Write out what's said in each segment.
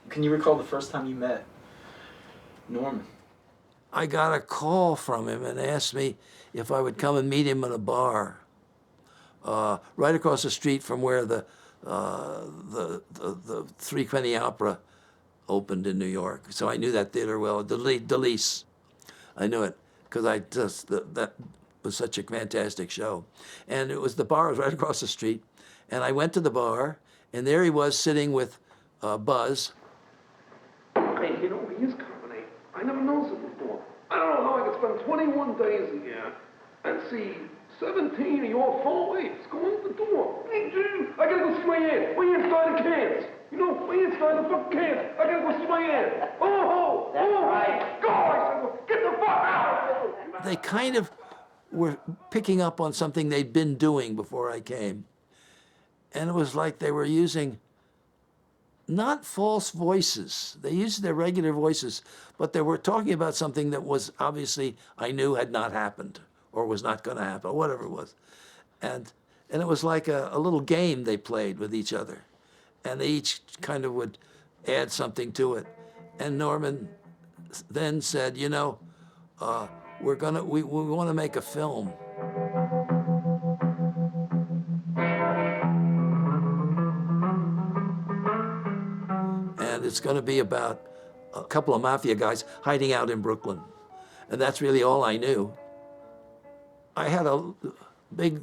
Can you recall the first time you met Norman? I got a call from him and asked me if I would come and meet him in a bar right across the street from where the Three-Penny Opera opened in New York. So I knew that theater well, Delise. I knew it because that was such a fantastic show. And the bar was right across the street. And I went to the bar, and there he was sitting with Buzz. Hey, you know, he is company. I never noticed it before. I don't know how I could spend 21 days a year and see 17 of your phone waves go out the door. Hey, dude, I gotta go see my aunt. My aunt's died of cancer. You know, my aunt's died of fucking cancer. I gotta go see my aunt. Oh, that's right. Go! I said, get the fuck out! They kind of were picking up on something they'd been doing before I came. And it was like they were using not false voices. They used their regular voices, but they were talking about something that was obviously I knew had not happened or was not going to happen, or whatever it was. And it was like a little game they played with each other. And they each kind of would add something to it. And Norman then said, you know, we want to make a film. And it's going to be about a couple of mafia guys hiding out in Brooklyn. And that's really all I knew. I had a big,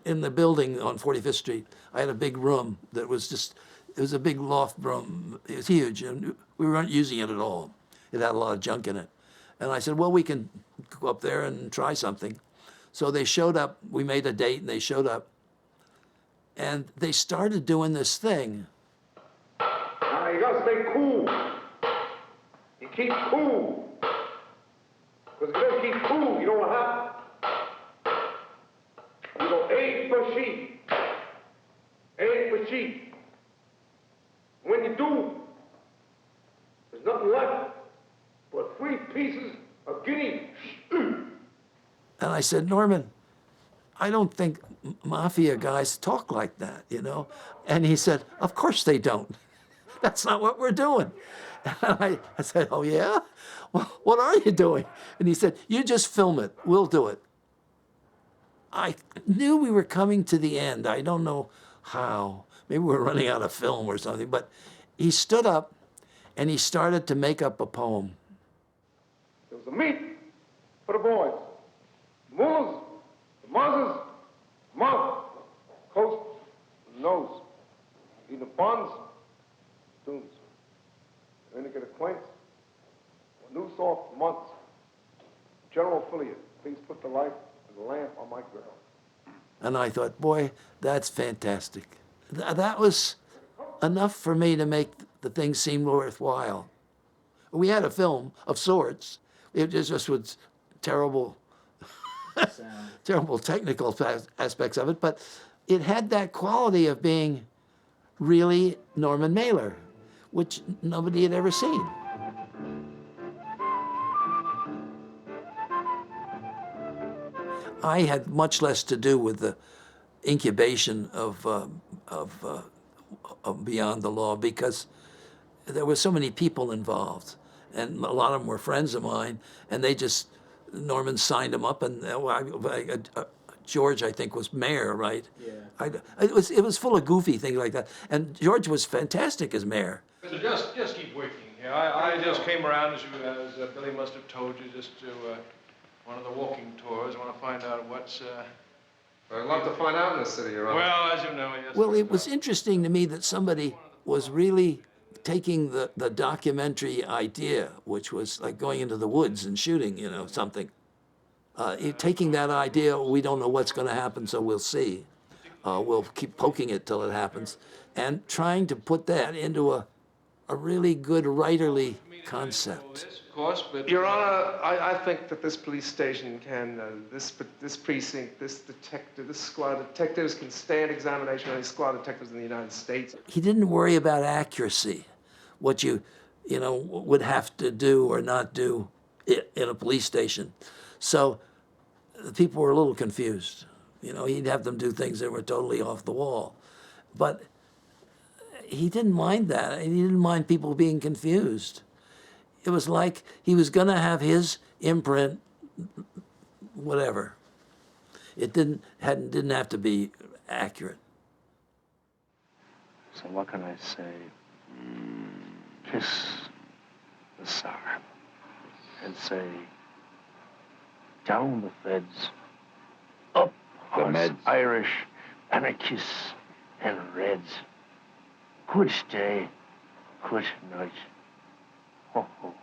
in the building on 45th Street, I had a big room that was just, it was a big loft room. It was huge, and we weren't using it at all. It had a lot of junk in it. And I said, well, we can go up there and try something. So they showed up, we made a date, and they showed up. And they started doing this thing. Now, you gotta stay cool. You keep cool. Because if you don't keep cool, you know what happens? You go A for sheep. A for sheep. When you do, there's nothing left but 3 pieces of guinea. And I said, Norman, I don't think mafia guys talk like that, you know? And he said, of course they don't. That's not what we're doing. And I said, oh yeah? Well, what are you doing? And he said, you just film it, we'll do it. I knew we were coming to the end. I don't know how. Maybe we were running out of film or something, but he stood up and he started to make up a poem. There was a meet for the boys. The mullahs, the muzzers, mouth, coast, nose. Eating the buns, tunes. Then to get acquainted. A new soft months. General affiliate, please put the light and the lamp on my girl. And I thought, boy, that's fantastic. That was enough for me to make the thing seem worthwhile. We had a film of sorts. It just was terrible, terrible technical aspects of it, but it had that quality of being really Norman Mailer, which nobody had ever seen. I had much less to do with the incubation of Beyond the Law because there were so many people involved, and a lot of them were friends of mine, and Norman signed them up, and George, I think, was mayor, right? Yeah. It was full of goofy things like that, and George was fantastic as mayor. So just keep working here. I just came around, as Billy must have told you, just to one of the walking tours. I want to find out what's... I'd love to find out in this city, Your Honor. Well, as you know, yes. Well, it was interesting to me that somebody was really taking the documentary idea, which was like going into the woods and shooting, you know, something. Taking that idea, we don't know what's going to happen, so we'll see. We'll keep poking it till it happens. And trying to put that into a really good writerly concept. Of course, but... Your Honor, I think that this police station can, this precinct, this detective, this squad of detectives can stand examination of any squad of detectives in the United States. He didn't worry about accuracy, what you know, would have to do or not do in a police station. So the people were a little confused. You know, he'd have them do things that were totally off the wall. But he didn't mind that. He didn't mind people being confused. It was like he was going to have his imprint, whatever. It didn't have to be accurate. So what can I say? Kiss the Tsar and say, down the feds, up The us meds. Irish anarchists and Reds. Good day, good night. Ho, ho.